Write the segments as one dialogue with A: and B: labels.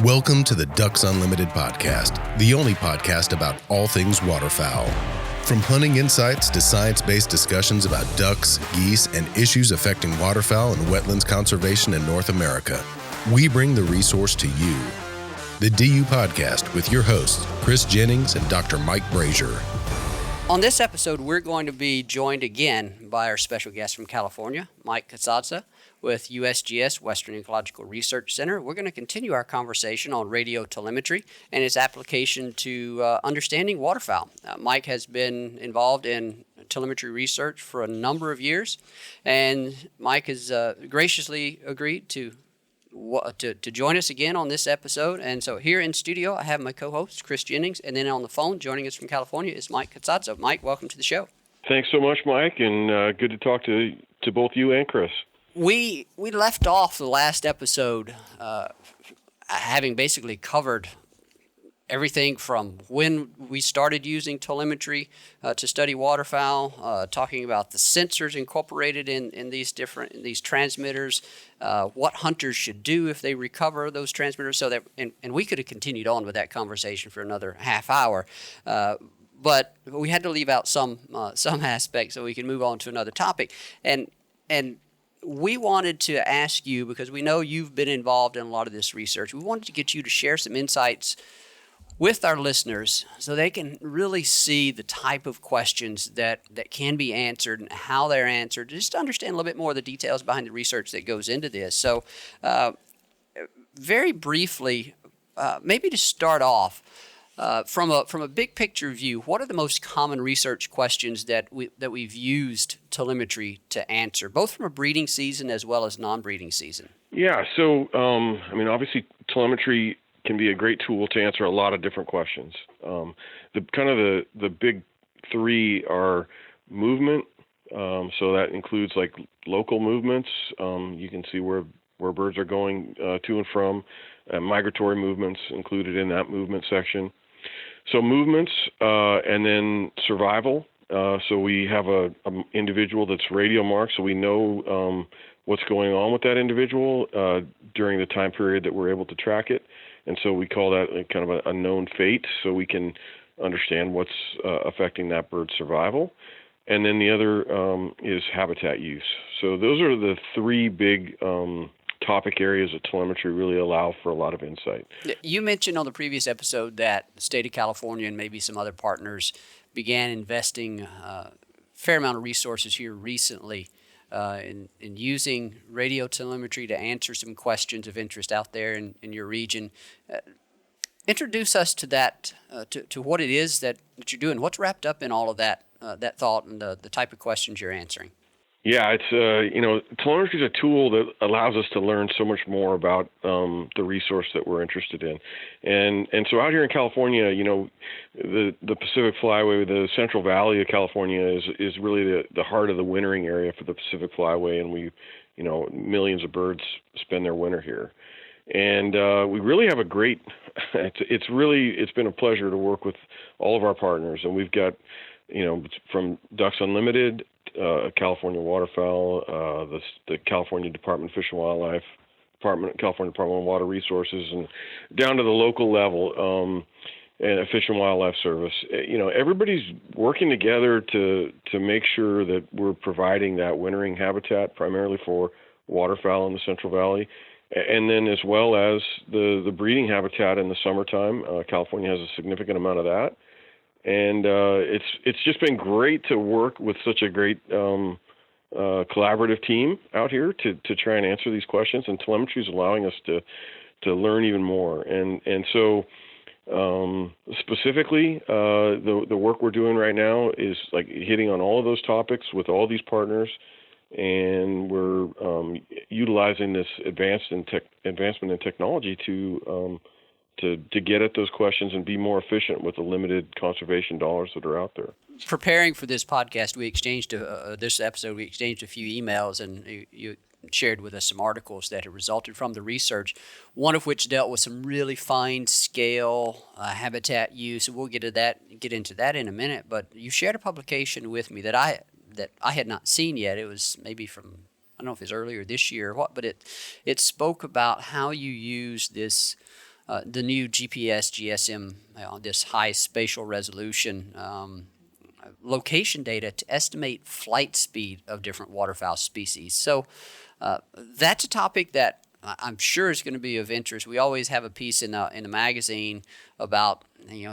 A: Welcome to the Ducks Unlimited podcast, the only podcast about all things waterfowl. From hunting insights to science-based discussions about ducks, geese, and issues affecting waterfowl and wetlands conservation in North America, we bring the resource to you. The DU Podcast with your hosts, Chris Jennings and Dr. Mike Brazier.
B: On this episode, we're going to be joined again by our special guest from California, Mike Casazza, with USGS, Western Ecological Research Center. We're going to continue our conversation on radio telemetry and its application to understanding waterfowl. Mike has been involved in telemetry research for a number of years, and Mike has graciously agreed to join us again on this episode. And so here in studio, I have my co-host, Chris Jennings, and then on the phone, joining us from California, is Mike Casazza. Mike, welcome to the show.
C: Thanks so much, Mike, and good to talk to both you and Chris.
B: We left off the last episode having basically covered everything from when we started using telemetry to study waterfowl, talking about the sensors incorporated in these transmitters, what hunters should do if they recover those transmitters. So that and we could have continued on with that conversation for another half hour, but we had to leave out some aspects so we can move on to another topic. And we wanted to ask you, because we know you've been involved in a lot of this research, we wanted to get you to share some insights with our listeners so they can really see the type of questions that can be answered and how they're answered, just to understand a little bit more of the details behind the research that goes into this. So very briefly, maybe to start off, from a big picture view, what are the most common research questions that we've used telemetry to answer, both from a breeding season as well as non-breeding season?
C: Yeah, so obviously telemetry can be a great tool to answer a lot of different questions. The big three are movement, so that includes like local movements. You can see where birds are going to and from. Migratory movements included in that movement section. So movements, and then survival. So we have a individual that's radio marked, so we know what's going on with that individual during the time period that we're able to track it. And so we call that kind of a known fate, so we can understand what's affecting that bird's survival. And then the other is habitat use. So those are the three big topic areas that telemetry really allow for a lot of insight.
B: You mentioned on the previous episode that the state of California and maybe some other partners began investing a fair amount of resources here recently in using radio telemetry to answer some questions of interest out there in your region. Introduce us to that, to what it is that you're doing. What's wrapped up in all of that thought and the type of questions you're answering?
C: Yeah, it's telemetry is a tool that allows us to learn so much more about the resource that we're interested in, and so out here in California, the Pacific Flyway, the Central Valley of California is really the heart of the wintering area for the Pacific Flyway, and millions of birds spend their winter here, and we really have a great. It's been a pleasure to work with all of our partners, and we've got from Ducks Unlimited. California Waterfowl, the California Department of Fish and Wildlife, California Department of Water Resources, and down to the local level, and Fish and Wildlife Service. Everybody's working together to make sure that we're providing that wintering habitat primarily for waterfowl in the Central Valley, and then as well as the breeding habitat in the summertime. California has a significant amount of that. And it's just been great to work with such a great collaborative team out here to try and answer these questions. And telemetry is allowing us to learn even more. And so specifically, the work we're doing right now is like hitting on all of those topics with all these partners. And we're utilizing this advancement in technology to get at those questions and be more efficient with the limited conservation dollars that are out there.
B: Preparing for this podcast, we exchanged this episode. We exchanged a few emails, and you shared with us some articles that had resulted from the research. One of which dealt with some really fine scale habitat use. We'll get into that in a minute. But you shared a publication with me that I had not seen yet. It was maybe from, I don't know if it was earlier this year or what, but it spoke about how you use this the new GPS, GSM, this high spatial resolution location data to estimate flight speed of different waterfowl species. So that's a topic that I'm sure is going to be of interest. We always have a piece in the magazine about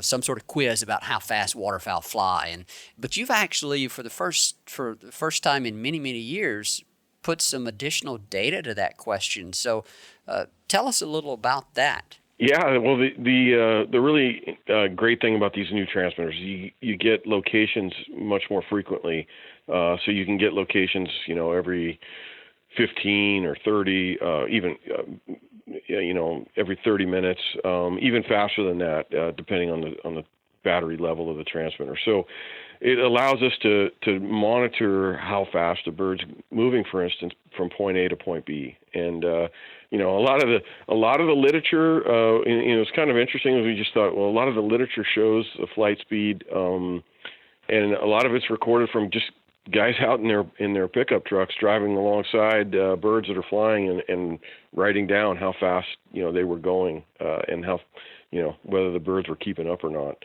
B: some sort of quiz about how fast waterfowl fly, but you've actually for the first time in many years put some additional data to that question. So tell us a little about that.
C: Yeah, well, the really great thing about these new transmitters, you get locations much more frequently. So you can get locations, every 15 or 30, even every 30 minutes, even faster than that, depending on the battery level of the transmitter. So it allows us to monitor how fast a bird's moving, for instance, from point A to point B. And a lot of the literature, it's kind of interesting. We just thought, well, a lot of the literature shows the flight speed, and a lot of it's recorded from just guys out in their pickup trucks driving alongside birds that are flying and writing down how fast they were going, and how whether the birds were keeping up or not.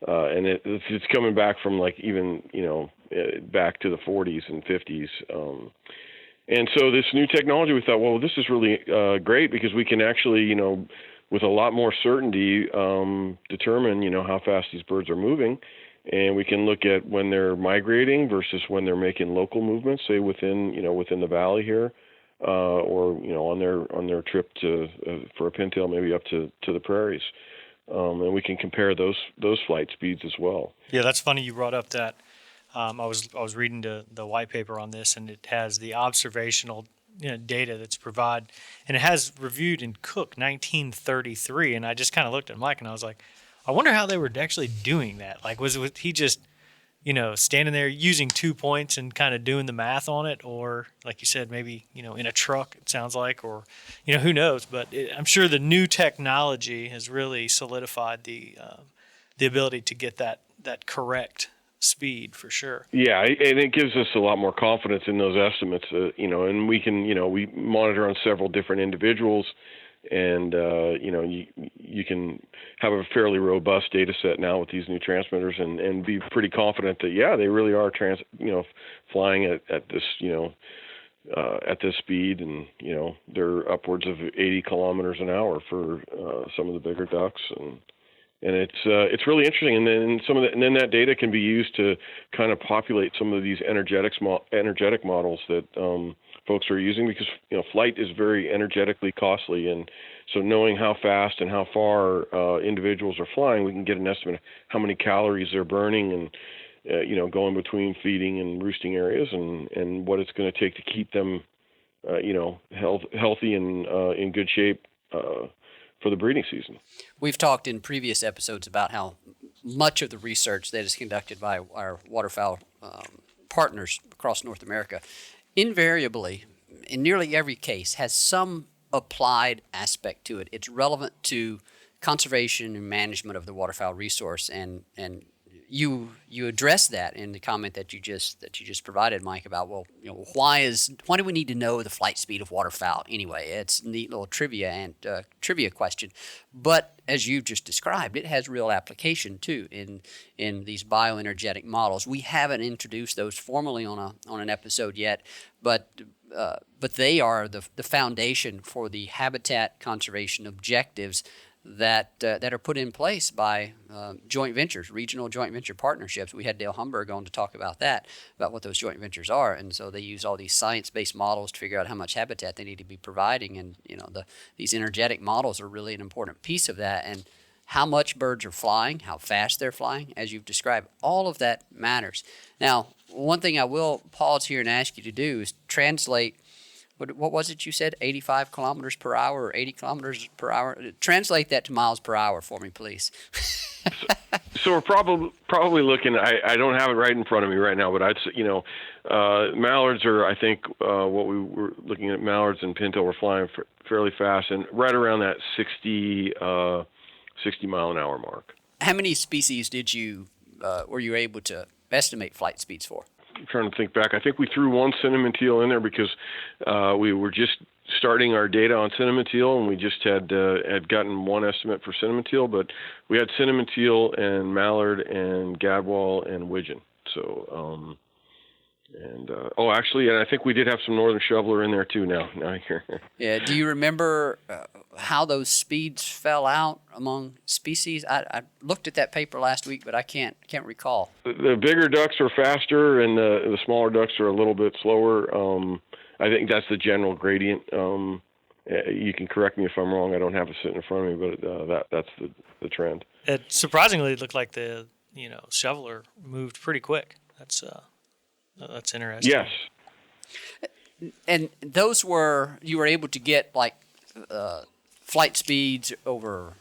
C: And it's coming back from even back to the 40s and 50s. And so this new technology, we thought, well, this is really great because we can actually, with a lot more certainty, determine, how fast these birds are moving. And we can look at when they're migrating versus when they're making local movements, say within the valley here, or on their trip for a pintail, maybe up to the prairies. And we can compare those flight speeds as well.
D: Yeah, that's funny you brought up that. I was reading the white paper on this, and it has the observational data that's provided, and it has reviewed in Cook 1933. And I just kind of looked at Mike, and I was like, I wonder how they were actually doing that. Like, was he just standing there using 2 points and kind of doing the math on it, or like you said, maybe in a truck, it sounds like, or who knows? But I'm sure the new technology has really solidified the ability to get that correct speed for sure.
C: Yeah, and it gives us a lot more confidence in those estimates, and we can, we monitor on several different individuals, and you can have a fairly robust data set now with these new transmitters, and be pretty confident that they really are flying at this at this speed, and they're upwards of 80 kilometers an hour for some of the bigger ducks, and it's really interesting. And then that data can be used to kind of populate some of these energetic models that folks are using, because flight is very energetically costly, and so knowing how fast and how far individuals are flying, we can get an estimate of how many calories they're burning, and going between feeding and roosting areas, and what it's going to take to keep them healthy and in good shape for the breeding season.
B: We've talked in previous episodes about how much of the research that is conducted by our waterfowl partners across North America invariably, in nearly every case, has some applied aspect to it. It's relevant to conservation and management of the waterfowl resource, and you address that in the comment that you just provided, Mike, about why do we need to know the flight speed of waterfowl anyway? It's a neat little trivia question, but as you just described, it has real application too in these bioenergetic models. We haven't introduced those formally on an episode yet, but they are the foundation for the habitat conservation objectives that are put in place by joint ventures, regional joint venture partnerships. We had Dale Humberg on to talk about what those joint ventures are, and so they use all these science-based models to figure out how much habitat they need to be providing, and these energetic models are really an important piece of that. And how much birds are flying, how fast they're flying, as you've described, all of that matters. Now, one thing I will pause here and ask you to do is translate. What was it you said? 85 kilometers per hour or 80 kilometers per hour? Translate that to miles per hour for me, please.
C: So we're probably looking. I don't have it right in front of me right now, but mallards are, I think, what we were looking at. Mallards and pintail were flying fairly fast, and right around that 60 mile an hour mark.
B: How many species were you able to estimate flight speeds for?
C: I'm trying to think back. I think we threw one cinnamon teal in there because we were just starting our data on cinnamon teal, and we just had gotten one estimate for cinnamon teal, but we had cinnamon teal and mallard and gadwall and widgeon. So, and I think we did have some northern shoveler in there too. Now here.
B: Yeah. Do you remember how those speeds fell out among species? I looked at that paper last week, but I can't recall.
C: The bigger ducks are faster, and the smaller ducks are a little bit slower. I think that's the general gradient. You can correct me if I'm wrong. I don't have it sitting in front of me, but that's the trend.
D: It surprisingly looked like the shoveler moved pretty quick. That's interesting.
C: Yes.
B: And those you were able to get like flight speeds for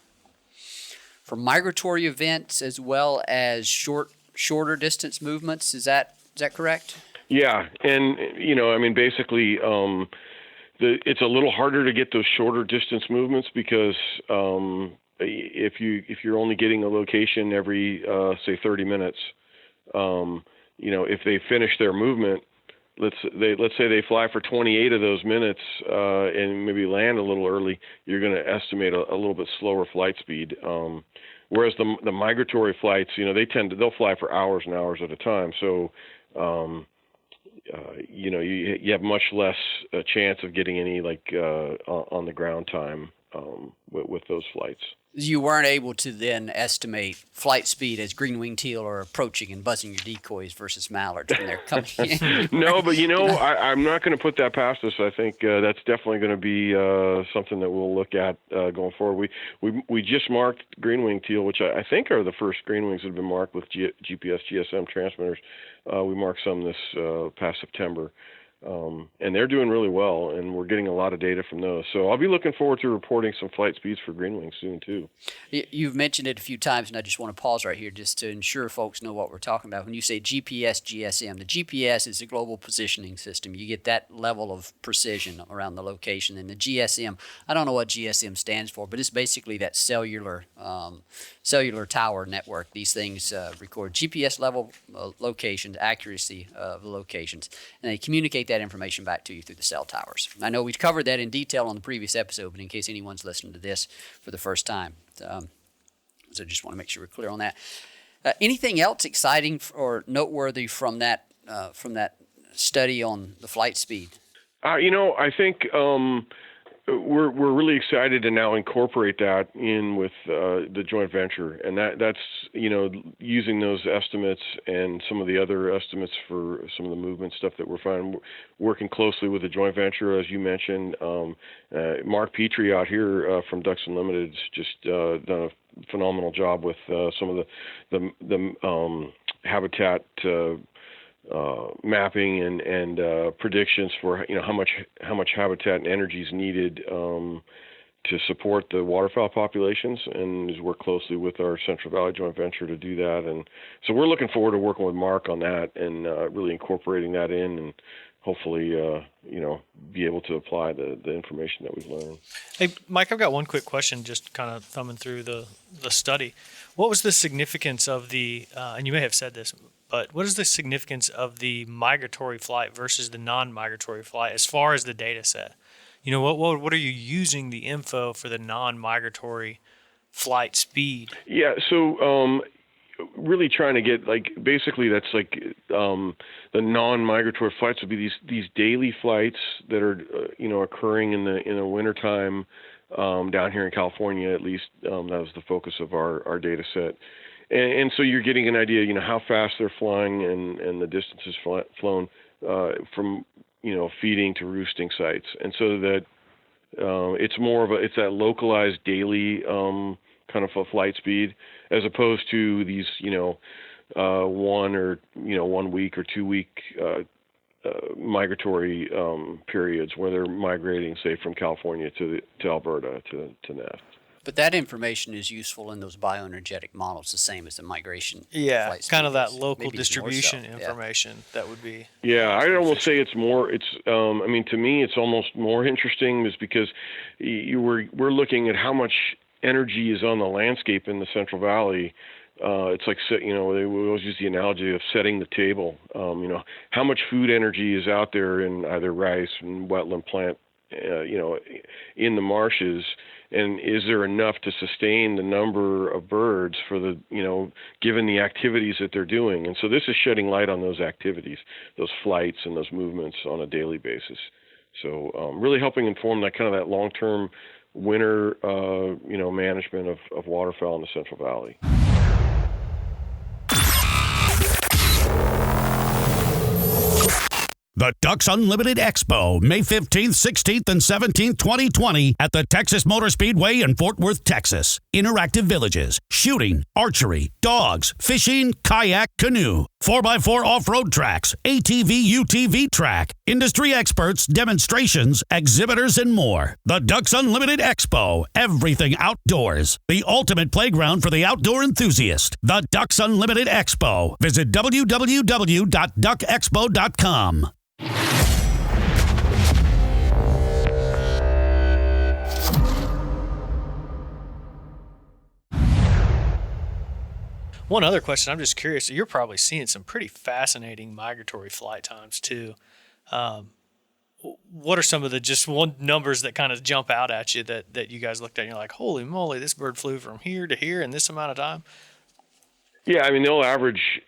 B: migratory events as well as shorter distance movements. Is that correct?
C: Yeah, and basically, it's a little harder to get those shorter distance movements because if you're only getting a location every say 30 minutes, if they finish their movement, let's say they fly for 28 of those minutes and maybe land a little early, you're going to estimate a little bit slower flight speed. Whereas the migratory flights, they'll fly for hours and hours at a time. So, you have much less chance of getting any on the ground time with those flights.
B: You weren't able to then estimate flight speed as green-winged teal are approaching and buzzing your decoys versus mallards when they're coming in.
C: No, but I'm not going to put that past us. I think that's definitely going to be something that we'll look at going forward. We just marked green-winged teal, which I think are the first green-wings that have been marked with GPS GSM transmitters. We marked some this past September. And they're doing really well, and we're getting a lot of data from those. So I'll be looking forward to reporting some flight speeds for greenwings soon, too.
B: You've mentioned it a few times, and I just want to pause right here just to ensure folks know what we're talking about. When you say GPS, GSM, the GPS is the global positioning system. You get that level of precision around the location. And the GSM, I don't know what GSM stands for, but it's basically that cellular tower network. These things record GPS level locations, accuracy of the locations, and they communicate that information back to you through the cell towers. I know we've covered that in detail on the previous episode, but in case anyone's listening to this for the first time, so I just want to make sure we're clear on that. Anything else exciting or noteworthy from that study on the flight speed?
C: I think we're really excited to now incorporate that in with the joint venture, and that's using those estimates and some of the other estimates for some of the movement stuff that we're finding, working closely with the joint venture, as you mentioned. Mark Petrie out here from Ducks Unlimited has just done a phenomenal job with some of the habitat mapping and predictions for how much habitat and energy is needed to support the waterfowl populations, and has worked closely with our Central Valley joint venture to do that. And so we're looking forward to working with Mark on that and really incorporating that in, and hopefully be able to apply the information that we've learned.
D: Hey, Mike, I've got one quick question, just kind of thumbing through the study. What was the significance of and you may have said this, but what is the significance of the migratory flight versus the non-migratory flight as far as the data set? What are you using the info for the non-migratory flight speed? Yeah,
C: so really trying to get basically that's the non-migratory flights would be these daily flights that are occurring in the wintertime down here in California, at least. That was the focus of our data set. And so you're getting an idea, how fast they're flying and the distances flown from, feeding to roosting sites. And so that it's that localized daily kind of a flight speed, as opposed to these, 1 week or 2 week migratory periods where they're migrating, say, from California to Alberta to nest.
B: But that information is useful in those bioenergetic models, the same as the migration.
D: Yeah, kind of that local distribution information that would be.
C: Yeah, I'd almost say it's more. To me, it's almost more interesting, is because we're looking at how much energy is on the landscape in the Central Valley. It's like, we always use the analogy of setting the table. How much food energy is out there in either rice and wetland plant in the marshes, and is there enough to sustain the number of birds for the, given the activities that they're doing? And so this is shedding light on those activities, those flights and those movements on a daily basis. So really helping inform that kind of that long-term winter, management of waterfowl in the Central Valley.
E: The Ducks Unlimited Expo, May 15th, 16th, and 17th, 2020 at the Texas Motor Speedway in Fort Worth, Texas. Interactive villages, shooting, archery, dogs, fishing, kayak, canoe, 4x4 off-road tracks, ATV, UTV track, industry experts, demonstrations, exhibitors, and more. The Ducks Unlimited Expo, everything outdoors. The ultimate playground for the outdoor enthusiast. The Ducks Unlimited Expo. Visit www.duckexpo.com.
D: One other question, I'm just curious, you're probably seeing some pretty fascinating migratory fly times too. What are some of the numbers that kind of jump out at you that you guys looked at and you're like, holy moly, this bird flew from here to here in this amount of time?
C: Yeah, I mean, they'll average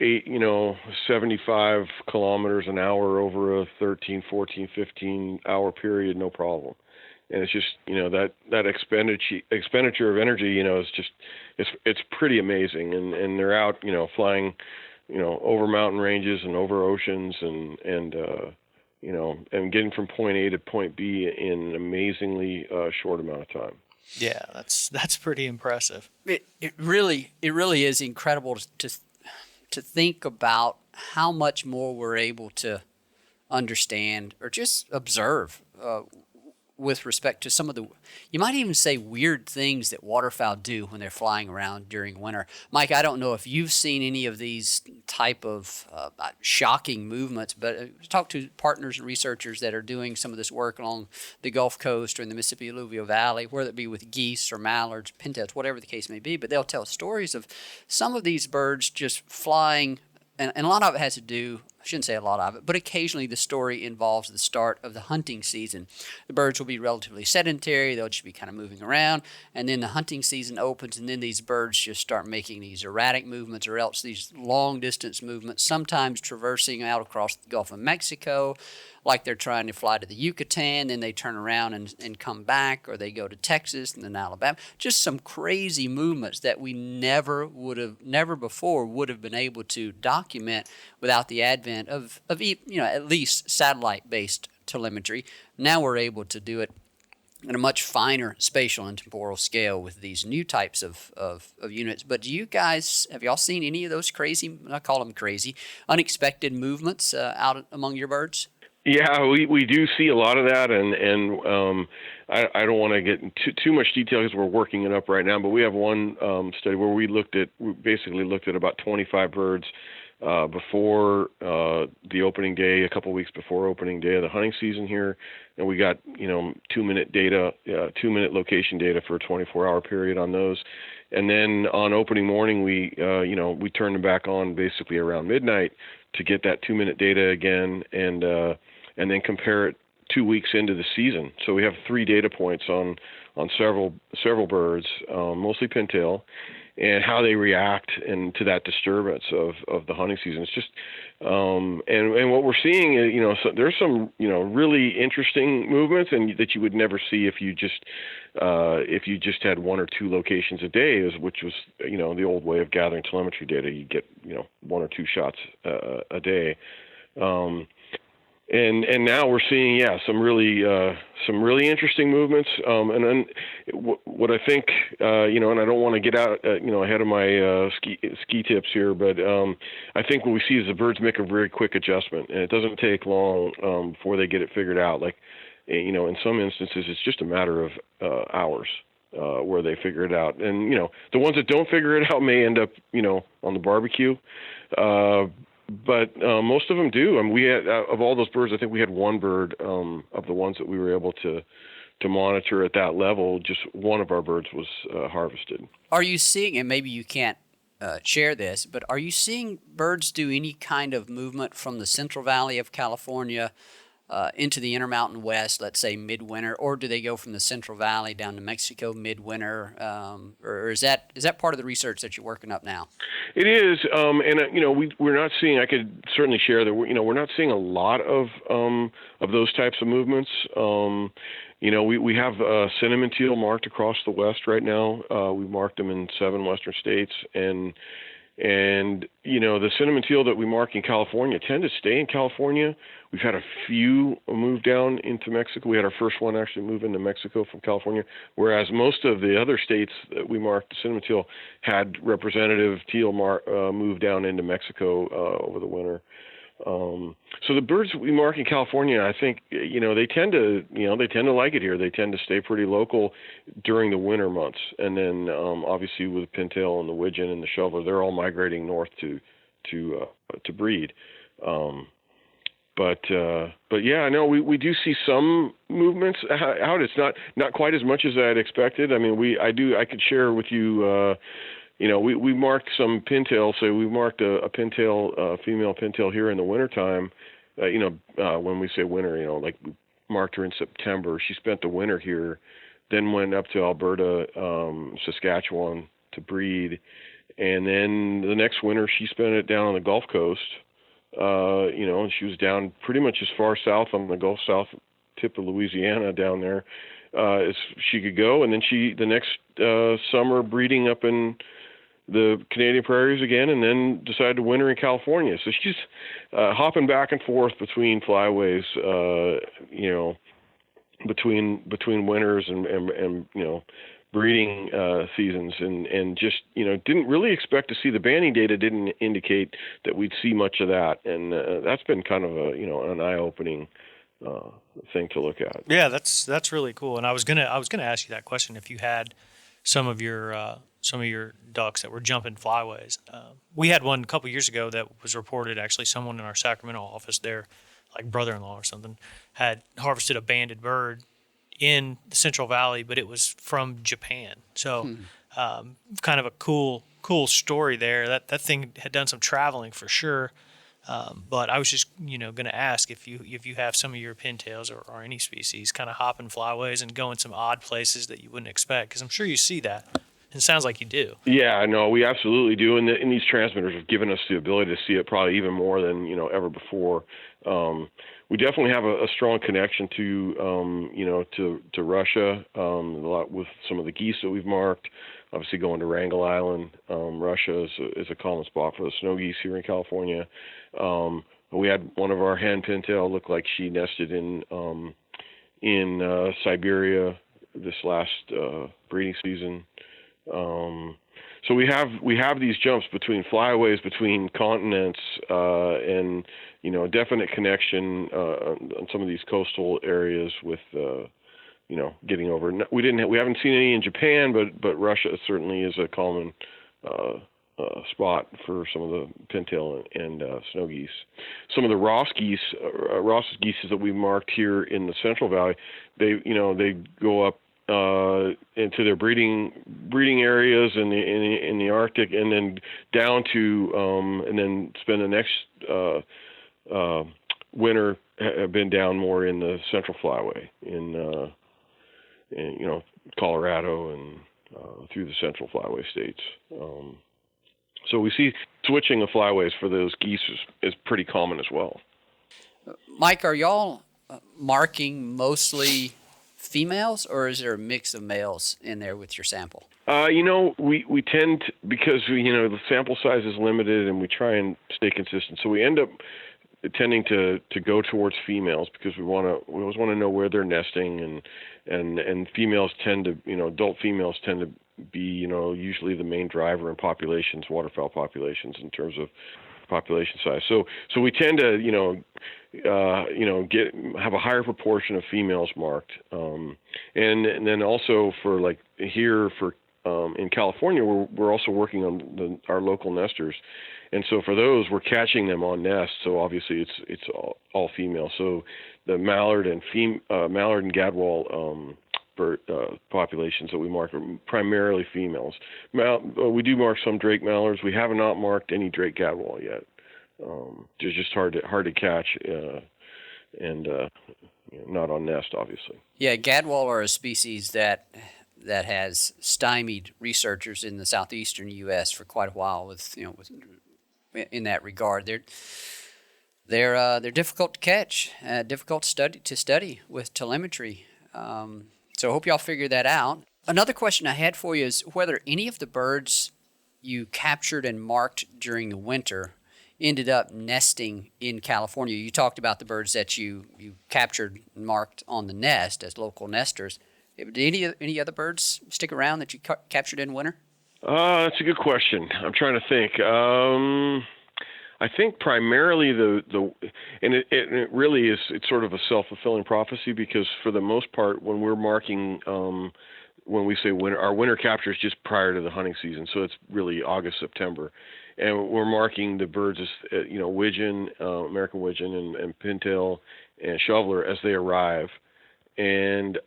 C: 75 kilometers an hour over a 13, 14, 15-hour period, no problem. And it's just, that expenditure of energy, is just, it's pretty amazing. And they're out, flying, over mountain ranges and over oceans and getting from point A to point B in an amazingly short amount of time.
D: Yeah, that's pretty impressive.
B: It really is incredible to think about how much more we're able to understand or just observe with respect to some of the, you might even say, weird things that waterfowl do when they're flying around during winter. Mike, I don't know if you've seen any of these type of shocking movements, but talk to partners and researchers that are doing some of this work along the Gulf Coast or in the Mississippi Alluvial Valley, whether it be with geese or mallards, pintails, whatever the case may be, but they'll tell stories of some of these birds just flying, and a lot of it has to do, I shouldn't say a lot of it, but occasionally the story involves the start of the hunting season. The birds will be relatively sedentary. They'll just be kind of moving around. And then the hunting season opens, and then these birds just start making these erratic movements or else these long-distance movements, sometimes traversing out across the Gulf of Mexico, like they're trying to fly to the Yucatan, then they turn around and come back, or they go to Texas and then Alabama. Just some crazy movements that we never before would have been able to document without the advent of at least satellite-based telemetry. Now we're able to do it at a much finer spatial and temporal scale with these new types of units. But have y'all seen any of those crazy, I call them crazy, unexpected movements out among your birds?
C: Yeah, we do see a lot of that, and I don't want to get into too much detail because we're working it up right now. But we have one study where we basically looked at about 25 birds before the opening day, a couple weeks before opening day of the hunting season here, and we got 2-minute data, 2-minute location data for a 24-hour period on those. And then on opening morning, we turned them back on basically around midnight to get that 2-minute data again, and then compare it 2 weeks into the season. So we have 3 data points on several birds, mostly pintail, and how they react and to that disturbance of the hunting season. It's just and what we're seeing is so there's some really interesting movements and that you would never see if you just had 1 or 2 locations a day, which was the old way of gathering telemetry data. You get 1 or 2 shots a day. And now we're seeing some really interesting movements. And then what I think and I don't want to get out ahead of my ski tips here, but I think what we see is the birds make a very quick adjustment, and it doesn't take long before they get it figured out. Like in some instances, it's just a matter of hours where they figure it out. And the ones that don't figure it out may end up on the barbecue. But most of them do. I mean, we had, of all those birds, I think we had 1 bird of the ones that we were able to monitor at that level. Just one of our birds was harvested. Are
B: you seeing, and maybe you can't share this, but are you seeing birds do any kind of movement from the Central Valley of California into the Intermountain West, let's say midwinter, or do they go from the Central Valley down to Mexico midwinter? Or is that part of the research that you're working up now?
C: It is, and we're not seeing. I could certainly share that we're not seeing a lot of those types of movements. We have cinnamon teal marked across the West right now. We marked them in 7 western states, and the cinnamon teal that we mark in California tend to stay in California. We've had a few move down into Mexico. We had our first one actually move into Mexico from California, whereas most of the other states that we marked the cinnamon teal had representative teal move down into Mexico over the winter. So the birds we mark in California, I think, they tend to like it here. They tend to stay pretty local during the winter months. And then, obviously with the pintail and the widgeon and the shoveler, they're all migrating north to breed. But yeah, I know we do see some movements out. It's not quite as much as I had expected. I mean, I could share with you, we marked some pintail. So we marked a pintail, female pintail here in the wintertime. When we say winter, like we marked her in September. She spent the winter here, then went up to Alberta, Saskatchewan to breed. And then the next winter she spent it down on the Gulf Coast. And she was down pretty much as far south on the Gulf South tip of Louisiana down there as she could go. And then the next summer breeding up in the Canadian prairies again, and then decided to winter in California. So she's hopping back and forth between flyways, between winters and breeding seasons, and just didn't really expect to see. The banding data didn't indicate that we'd see much of that, and that's been kind of an eye-opening thing to look at.
D: Yeah, that's really cool. And I was gonna ask you that question, if you had some of your ducks that were jumping flyways. We had one a couple years ago that was reported. Actually, someone in our Sacramento office, their like brother-in-law or something, had harvested a banded bird in the Central Valley, but it was from Japan. So kind of a cool story there. That thing had done some traveling for sure. But I was just going to ask if you have some of your pintails or any species kind of hopping flyways and going some odd places that you wouldn't expect, because I'm sure you see that. It sounds like you do.
C: Yeah, no, we absolutely do. And these transmitters have given us the ability to see it probably even more than ever before. We definitely have a strong connection to Russia. A lot with some of the geese that we've marked. Obviously, going to Wrangel Island, Russia is a common spot for the snow geese here in California. We had one of our hen pintail look like she nested in Siberia this last breeding season. So we have these jumps between flyways, between continents, and a definite connection on some of these coastal areas with getting over. We haven't seen any in Japan, but Russia certainly is a common spot for some of the pintail and snow geese. Some of the Ross geese that we marked here in the Central Valley, they go up into their breeding areas in the Arctic, and then down to and then spend the next winter have been down more in the Central Flyway in Colorado and through the Central Flyway states. So we see switching of flyways for those geese is pretty common as well.
B: Mike, are y'all marking mostly females, or is there a mix of males in there with your sample?
C: We tend, because the sample size is limited and we try and stay consistent, so we end up tending to go towards females, because we always want to know where they're nesting, and females tend to, adult females tend to be, usually the main driver in populations, waterfowl populations, in terms of population size. So we tend to, have a higher proportion of females marked, and then also for like here in California, we're also working on our local nesters, and so for those we're catching them on nests. So obviously it's all female. So the mallard and gadwall populations that we mark are primarily females. We do mark some drake mallards. We have not marked any drake gadwall yet. They're just hard to catch and not on nest, obviously.
B: Yeah, gadwall are a species that has stymied researchers in the southeastern U.S. for quite a while. With in that regard, they're difficult to catch, difficult to study with telemetry. So I hope y'all figure that out. Another question I had for you is whether any of the birds you captured and marked during the winter ended up nesting in California. You talked about the birds that you captured and marked on the nest as local nesters. Did any other birds stick around that you captured in winter?
C: That's a good question. I'm trying to think. I think primarily it really is, it's sort of a self-fulfilling prophecy, because for the most part, when we're marking, when we say winter, our winter capture is just prior to the hunting season, so it's really August, September, and we're marking the birds as widgeon, American widgeon, and pintail and shoveler as they arrive, and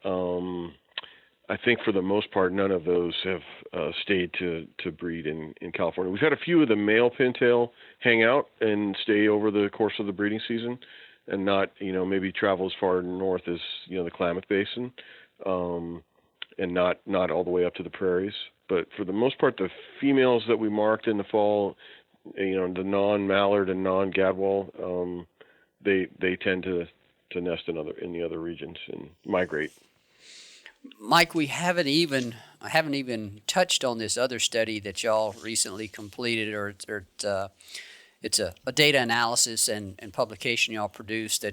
C: I think for the most part, none of those have stayed to breed in California. We've had a few of the male pintail hang out and stay over the course of the breeding season, and not, maybe travel as far north as, the Klamath Basin, and not all the way up to the prairies. But for the most part, the females that we marked in the fall, the non-mallard and non-gadwall, they tend to nest in the other regions and migrate.
B: Mike, we haven't even touched on this other study that y'all recently completed, or it's a data analysis and publication y'all produced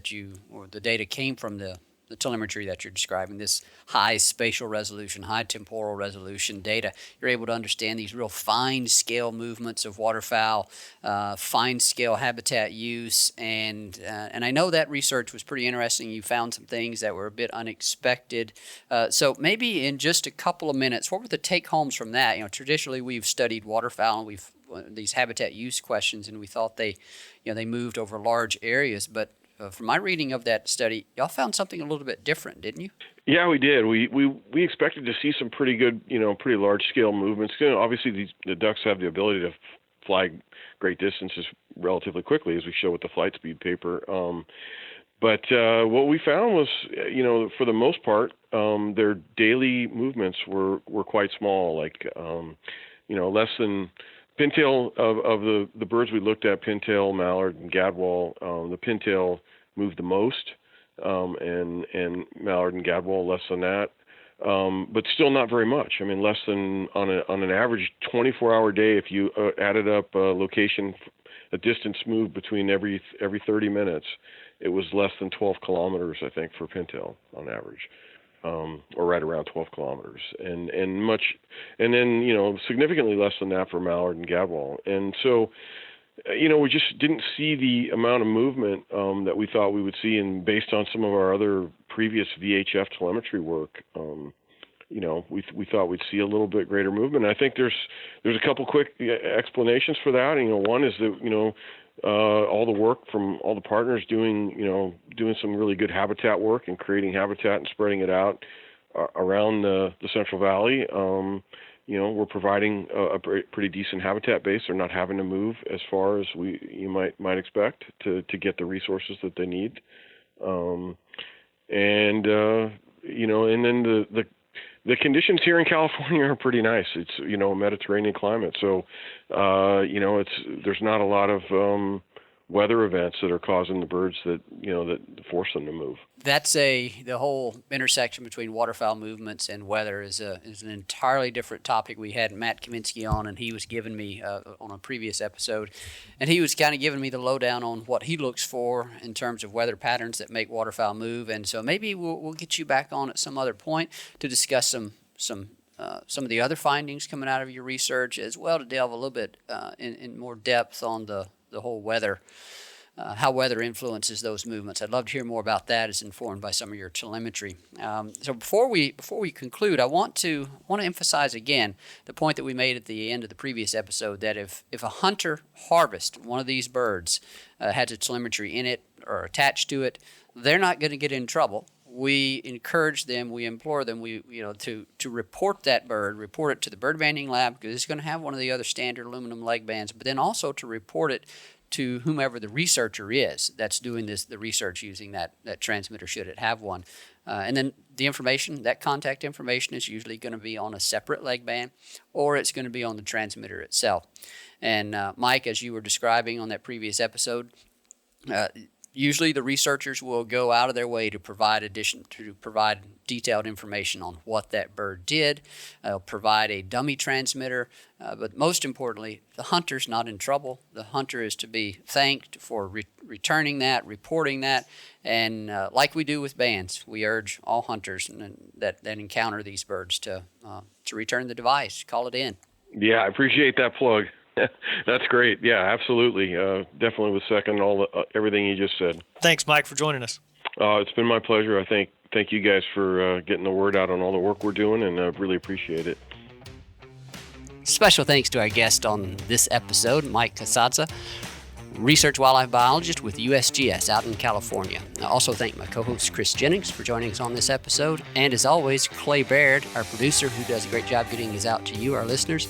B: or the data came from the telemetry that you're describing, this high spatial resolution, high temporal resolution data. You're able to understand these real fine scale movements of waterfowl, fine scale habitat use, and I know that research was pretty interesting. You found some things that were a bit unexpected. So maybe in just a couple of minutes, what were the take homes from that? Traditionally we've studied waterfowl and these habitat use questions, and we thought they moved over large areas, but from my reading of that study, y'all found something a little bit different, didn't you?
C: Yeah, we did. We expected to see some pretty good, pretty large scale movements. Obviously, the ducks have the ability to fly great distances relatively quickly, as we show with the flight speed paper. But what we found was, for the most part, their daily movements were quite small, like, less than. Pintail of the birds we looked at, pintail, mallard, and gadwall, the pintail moved the most, and mallard and gadwall less than that, but still not very much. I mean, less than on an average 24-hour day. If you added up a distance moved between every 30 minutes, it was less than 12 kilometers, I think, for pintail on average. Or right around 12 kilometers, and then significantly less than that for mallard and gadwall. And so, we just didn't see the amount of movement that we thought we would see, and based on some of our other previous VHF telemetry work, we thought we'd see a little bit greater movement. And I think there's a couple quick explanations for that. One is that all the work from all the partners doing some really good habitat work and creating habitat and spreading it out around the Central Valley. We're providing a pretty decent habitat base. They're not having to move as far as you might expect to get the resources that they need. And then the conditions here in California are pretty nice. It's a Mediterranean climate, so there's not a lot of weather events that are causing the birds that force them to move.
B: That's the whole intersection between waterfowl movements and weather is an entirely different topic. We had Matt Kaminsky on, and he was giving me on a previous episode, and he was kind of giving me the lowdown on what he looks for in terms of weather patterns that make waterfowl move. And so maybe we'll get you back on at some other point to discuss some of the other findings coming out of your research, as well, to delve a little bit in more depth on the whole weather, how weather influences those movements. I'd love to hear more about that as informed by some of your telemetry. So before we conclude, I want to emphasize again the point that we made at the end of the previous episode, that if a hunter harvests one of these birds, has a telemetry in it or attached to it, they're not going to get in trouble. We encourage them, we implore them, to report that bird, report it to the bird banding lab, because it's going to have one of the other standard aluminum leg bands, but then also to report it to whomever the researcher is that's doing the research using that transmitter, should it have one. And then the information, that contact information, is usually going to be on a separate leg band, or it's going to be on the transmitter itself. And Mike, as you were describing on that previous episode, usually the researchers will go out of their way to provide detailed information on what that bird did. They'll provide a dummy transmitter, but most importantly, the hunter's not in trouble. The hunter is to be thanked for returning that, reporting that, and like we do with bands, we urge all hunters that encounter these birds to return the device, call it in.
C: Yeah, I appreciate that plug. That's great. Yeah, absolutely. Definitely was second everything you just said.
D: Thanks, Mike, for joining us.
C: It's been my pleasure. I thank you guys for getting the word out on all the work we're doing, and I really appreciate it.
B: Special thanks to our guest on this episode, Mike Casazza, research wildlife biologist with USGS out in California. I also thank my co-host Chris Jennings for joining us on this episode, and as always, Clay Baird, our producer, who does a great job getting these out to you, our listeners.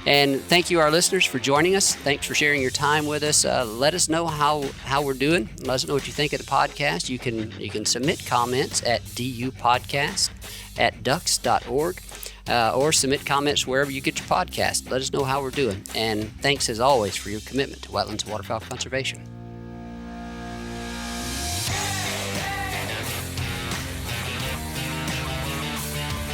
B: And thank you, our listeners, for joining us. Thanks for sharing your time with us. Let us know how we're doing. Let us know what you think of the podcast. You can submit comments at dupodcast@ducks.org. Or submit comments wherever you get your podcast. Let us know how we're doing. And thanks, as always, for your commitment to wetlands and waterfowl conservation.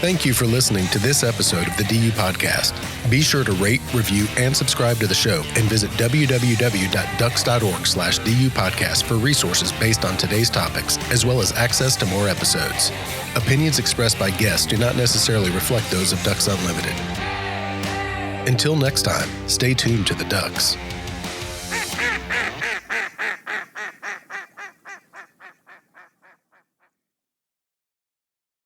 A: Thank you for listening to this episode of the DU Podcast. Be sure to rate, review, and subscribe to the show, and visit www.ducks.org/DU Podcast for resources based on today's topics, as well as access to more episodes. Opinions expressed by guests do not necessarily reflect those of Ducks Unlimited. Until next time, stay tuned to the Ducks.